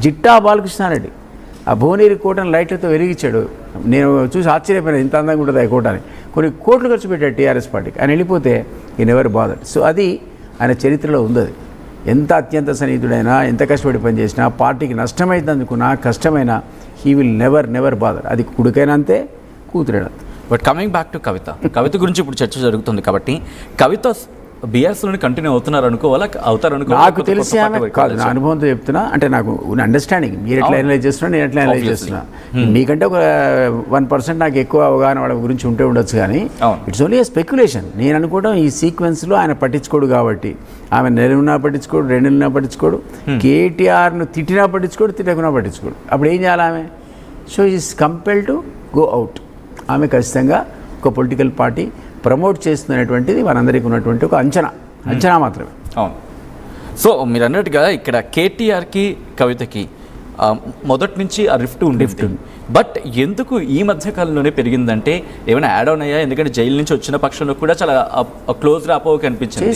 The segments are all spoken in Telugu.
జిట్టా బాలకృష్ణారెడ్డి ఆ భువనగిరి కోటను లైట్లతో వెలిగించాడు. నేను చూసి ఆశ్చర్యపోయినా ఇంత అందంగా ఉంటుంది ఆ కోటని. కొన్ని కోట్లు ఖర్చు పెట్టాడు టీఆర్ఎస్ పార్టీకి. ఆయన వెళ్ళిపోతే ఈయన ఎవరు బాధడు. సో అది ఆయన చరిత్రలో ఉంది. అది ఎంత అత్యంత సన్నిహితుడైనా, ఎంత కష్టపడి పనిచేసినా, పార్టీకి నష్టమైంది అనుకున్నా, కష్టమైనా హీ విల్ నెవర్ బాదర్. అది కొడుకైనా అంతే, కూతురైనా అంతే. బట్ కమింగ్ బ్యాక్ టు కవిత గురించి ఇప్పుడు చర్చ జరుగుతుంది కాబట్టి కవిత బీఆర్ఎస్లోనే కంటిన్యూ అవుతున్నారు అనుకోవాలా, అవుతారనుకో? నాకు తెలిసి ఆమె కాదు, నా అనుభవంతో చెప్తున్నా. అంటే నాకు అండర్స్టాండింగ్, మీరు ఎట్లా అనలైజ్ చేస్తున్నా, నేను ఎట్లా అనలైజ్ చేస్తున్నా. మీకంటే ఒక 1% నాకు ఎక్కువ అవగాహన వాళ్ళ గురించి ఉంటే ఉండొచ్చు, కానీ ఇట్స్ ఓన్లీ స్పెక్యులేషన్. నేను అనుకోవడం ఈ సీక్వెన్స్లో ఆయన పట్టించుకోడు కాబట్టి, ఆమె నెలలున్నా పట్టించుకోడు, 2 నెలలున్నా పట్టించుకోడు, కేటీఆర్ను తిట్టినా పట్టించుకోడు, తిట్టకున్నా పట్టించుకోడు. అప్పుడు ఏం చేయాలి ఆమె? So is compel to go out. ఆమె ఖచ్చితంగా ఒక పొలిటికల్ పార్టీ ప్రమోట్ చేస్తున్నటువంటిది మనందరికీ ఉన్నటువంటి ఒక అంచనా మాత్రమే. అవును. సో మీరు అన్నట్టుగా ఇక్కడ కేటీఆర్కి కవితకి మొదటి నుంచి ఆ రిఫ్ట్ ఉంది. బట్ ఎందుకు ఈ మధ్య కాలంలోనే పెరిగిందంటే ఏమైనా యాడ్ ఆన్ అయ్యా? ఎందుకంటే జైలు నుంచి వచ్చిన పక్షంలో కూడా చాలా క్లోజ్ రాపోకి అనిపించింది.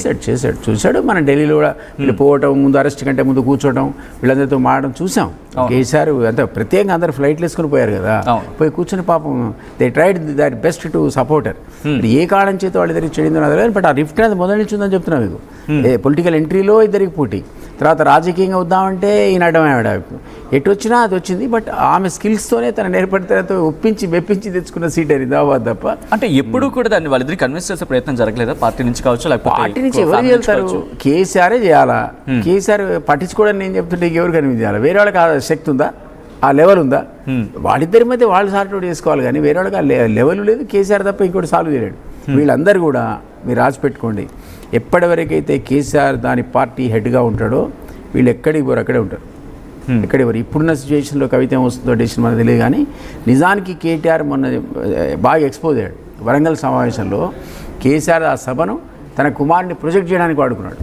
చూశాడు. మన ఢిల్లీలో కూడా వీళ్ళు పోవటం, ముందు అరెస్ట్ కంటే ముందు కూర్చోవడం, వీళ్ళందరితో మాడడం చూసాం. కేసీఆర్ అంత ప్రత్యేకంగా అందరూ ఫ్లైట్లు వేసుకుని పోయారు కదా, పోయి కూర్చొని పాపం they tried that best to support her. ఏ కారణం చేత వాళ్ళు ఇద్దరికి చెడిందో నాకు తెలియదు. బట్ ఆ రిఫ్ట్ అనేది మొదటి నుంచి ఉందని చెప్తున్నా మీకు. పొలిటికల్ ఎంట్రీలో ఇద్దరికి పోటీ, తర్వాత రాజకీయంగా వద్దామంటే ఈయన అడ్డమయ్యాడు. ఎటు వచ్చినా అది వచ్చింది. బట్ ఆమె స్కిల్స్తోనే తన నేర్పడితేతో ఒప్పించి మెప్పించి తెచ్చుకున్న సీట్ అని దాబాద్ తప్ప. అంటే ఎప్పుడు కూడా దాన్ని వాళ్ళిద్దరిని కన్విన్స్ చేసే ప్రయత్నం జరగలేదా? పార్టీ నుంచి కావచ్చు, లేకపోతే పార్టీ నుంచి ఎవరు చేస్తారు? కేసీఆరే చేయాలా? కేసీఆర్ పట్టించుకోవడం నేను చెప్తుంటే ఎవరు కన్విన్స్ చేయాలి? వేరే వాళ్ళకి ఆ శక్తి ఉందా? ఆ లెవెల్ ఉందా? వాళ్ళిద్దరి మధ్య వాళ్ళు సార్ట్ అవుట్ చేసుకోవాలి, కానీ వేరే వాళ్ళకి ఆ లెవెల్ లేదు. కేసీఆర్ తప్ప ఇంకోటి సాల్వ్ చేయలేడు. వీళ్ళందరూ కూడా మీరు రాసి పెట్టుకోండి, ఎప్పటివరకైతే కేసీఆర్ దాని పార్టీ హెడ్గా ఉంటాడో వీళ్ళు ఎక్కడికి పోరు, అక్కడే ఉంటారు. ఎక్కడికి పోరు. ఇప్పుడున్న సిచ్యువేషన్లో కవిత ఏమొస్తుందో డెసిషన్ మనకు తెలియదు, కానీ నిజానికి కేటీఆర్ మొన్న బాగా ఎక్స్పోజ్ అయ్యాడు. వరంగల్ సమావేశంలో కేసీఆర్ ఆ సభను తన కుమారుని ప్రొజెక్ట్ చేయడానికి వాడుకున్నాడు.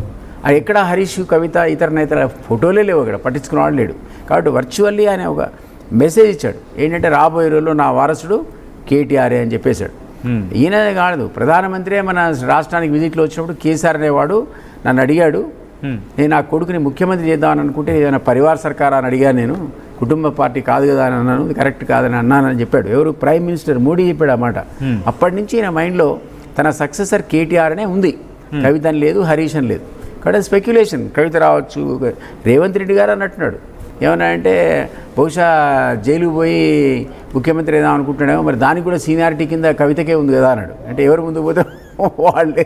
అది ఎక్కడ హరీష్, కవిత, ఇతర నేతల ఫోటోలే లేవు, అక్కడ పట్టించుకునేవాడు లేడు. కాబట్టి వర్చువల్లీ ఆయన ఒక మెసేజ్ ఇచ్చాడు, ఏంటంటే రాబోయే రోజుల్లో నా వారసుడు కేటీఆర్ఏ అని చెప్పేశాడు. ఈయనదే కాదు, ప్రధానమంత్రి మన రాష్ట్రానికి విజిట్లో వచ్చినప్పుడు కేసీఆర్ అనేవాడు నన్ను అడిగాడు, నేను ఆ కొడుకుని ముఖ్యమంత్రి చేద్దామని అనుకుంటే ఏదైనా పరివార సర్కార్ అని అడిగాను, నేను కుటుంబ పార్టీ కాదు కదా అని అన్నాను, కరెక్ట్ కాదని అన్నానని చెప్పాడు. ఎవరు? ప్రైమ్ మినిస్టర్ మోడీ చెప్పాడు అన్నమాట. అప్పటి నుంచి ఈయన మైండ్లో తన సక్సెసర్ కేటీఆర్ అనే ఉంది, కవిత అని లేదు, హరీష్ అని లేదు. కాబట్టి స్పెక్యులేషన్, కవిత రావచ్చు. రేవంత్ రెడ్డి గారు అన్నట్టున్నాడు, ఏమన్నా అంటే బహుశా జైలుకు పోయి ముఖ్యమంత్రి ఏదో అనుకుంటున్నాడేమో, మరి దానికి కూడా సీనియారిటీ కింద కవితకే ఉంది కదా అన్నాడు. అంటే ఎవరు ముందు పోతే వాళ్ళే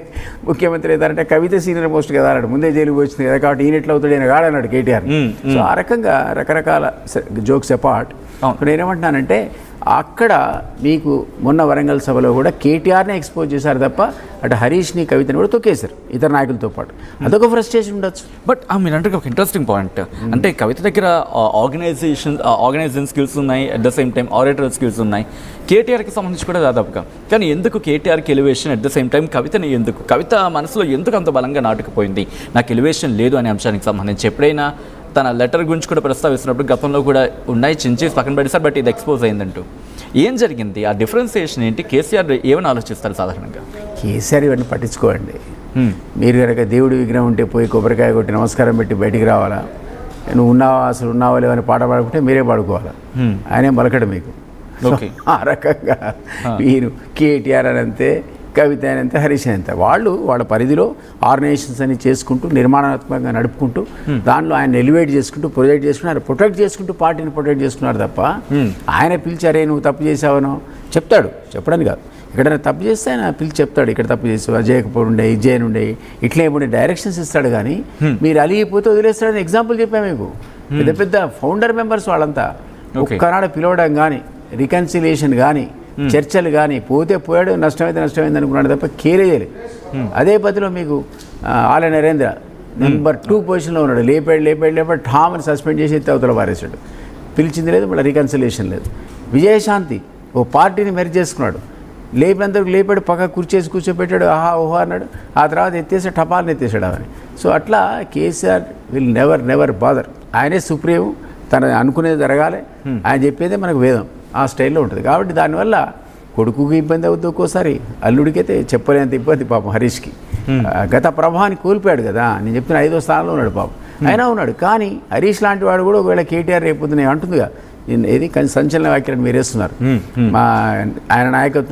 ముఖ్యమంత్రి అవుతారంటే కవిత సీనియర్ మోస్ట్ కదా అన్నాడు. ముందే జైలుకు వచ్చింది కదా, కాబట్టి ఈయన ఎట్లా అవుతాడు, ఈయన కాడన్నాడు కేటీఆర్. సో ఆ రకంగా రకరకాల జోక్స్ అపార్ట్, నేనేమంటున్నానంటే అక్కడ మీకు మొన్న వరంగల్ సభలో కూడా కేటీఆర్నే ఎక్స్పోజ్ చేశారు తప్ప అటు హరీష్ని, కవితని కూడా తొక్కేశారు ఇతర నాయకులతో పాటు. అదొక ఫ్రస్ట్రేషన్ ఉండొచ్చు. బట్ మీరు అంటే ఒక ఇంట్రెస్టింగ్ పాయింట్, అంటే కవిత దగ్గర ఆర్గనైజేషన్ స్కిల్స్ ఉన్నాయి, at the same time orator skills ఉన్నాయి, కేటీఆర్కి సంబంధించి కూడా దాదాపుగా. కానీ ఎందుకు కేటీఆర్కి elevation, at the same time కవితని ఎందుకు, కవిత మనసులో ఎందుకు అంత బలంగా నాటుకుపోయింది నాకు ఎలివేషన్ లేదు అనే అంశానికి సంబంధించి? ఎప్పుడైనా తన లెటర్ గురించి కూడా ప్రస్తావిస్తున్నప్పుడు గతంలో కూడా ఉన్నాయి, చించేసి పక్కన పెడతారు, బట్ ఇది ఎక్స్పోజ్ అయిందంటూ ఏం జరిగింది? ఆ డిఫరెన్సియేషన్ ఏంటి? కేసీఆర్ ఏమని ఆలోచిస్తారు సాధారణంగా? కేసీఆర్ ఇవన్నీ పట్టించుకోండి. మీరు కనుక దేవుడి విగ్రహం ఉంటే పోయి కొబ్బరికాయ కొట్టి నమస్కారం పెట్టి బయటికి రావాలా? నువ్వు ఉన్నావా, అసలు ఉన్నావా లేవని పాట పాడుకుంటే మీరే పాడుకోవాలా, ఆయనే పలకడు మీకు. ఆ రకంగా మీరు కేటీఆర్ అని అంతే, కవిత అయినంత, హరీష్ అయినంత, వాళ్ళు వాళ్ళ పరిధిలో ఆర్గనైజేషన్స్ అని చేసుకుంటూ నిర్మాణాత్మకంగా నడుపుకుంటూ దానిలో ఆయన ఎలివేట్ చేసుకుంటూ ప్రొజెక్ట్ చేసుకుంటూ ఆయన ప్రొటెక్ట్ చేసుకుంటూ పార్టీని ప్రొటెక్ట్ చేసుకున్నారు తప్ప ఆయన పిలిచారే నువ్వు తప్పు చేసావనో చెప్తాడు, చెప్పడానికి కాదు. ఎక్కడైనా తప్పు చేస్తే ఆయన పిలిచి చెప్తాడు, ఇక్కడ తప్పు చేసావు, అజయకపోయి ఉండే, ఇజ్జయన్ ఉండే, ఇట్లే ఉండే డైరెక్షన్స్ ఇస్తాడు. కానీ మీరు అలిగిపోతే వదిలేస్తాడని ఎగ్జాంపుల్ చెప్పాము మీకు. పెద్ద పెద్ద ఫౌండర్ మెంబర్స్ వాళ్ళంతా ఒక్కనాడు పిలవడం కానీ, రికన్సిలియేషన్ కానీ, చర్చలు కానీ, పోతే పోయాడు, నష్టమైతే నష్టమైంది అనుకున్నాడు తప్ప కేరే చేయలేదు. అదే పద్ధతిలో మీకు ఆల నరేంద్ర నెంబర్ 2 పొజిషన్లో ఉన్నాడు, లేపాడు ఠామ్ని సస్పెండ్ చేసి ఎత్తి అవతల పారేశాడు. పిలిచింది లేదు, మళ్ళీ రికన్సిలియేషన్ లేదు. విజయశాంతి ఓ పార్టీని మెర్జ్ చేసుకున్నాడు, లేపినంతకు లేపాడు, పక్క కూర్చేసి కూర్చోపెట్టాడు, ఆహా ఓహో అన్నాడు, ఆ తర్వాత ఎత్తేసి టపాల్ని ఎత్తేసాడు అవని. సో అట్లా కేసీఆర్ విల్ నెవర్ బాదర్. ఆయనే సుప్రీం, తన అనుకునేది జరగాలి, ఆయన చెప్పేదే మనకు వేదం, ఆ స్టైల్లో ఉంటుంది. కాబట్టి దానివల్ల కొడుకుకి ఇబ్బంది అవుతుంది, ఒక్కోసారి అల్లుడికైతే చెప్పలేంత ఇబ్బంది పాపం హరీష్కి. గత ప్రభావాన్ని కోల్పోయాడు కదా, నేను చెప్తున్న 5వ స్థానంలో ఉన్నాడు పాపం. అయినా ఉన్నాడు. కానీ హరీష్ లాంటి వాడు కూడా ఒకవేళ కేటీఆర్ రేపు అంటుందిగా, ఏది సంచలన వ్యాఖ్యలను మీరేస్తున్నారు, మా ఆయన నాయకత్వం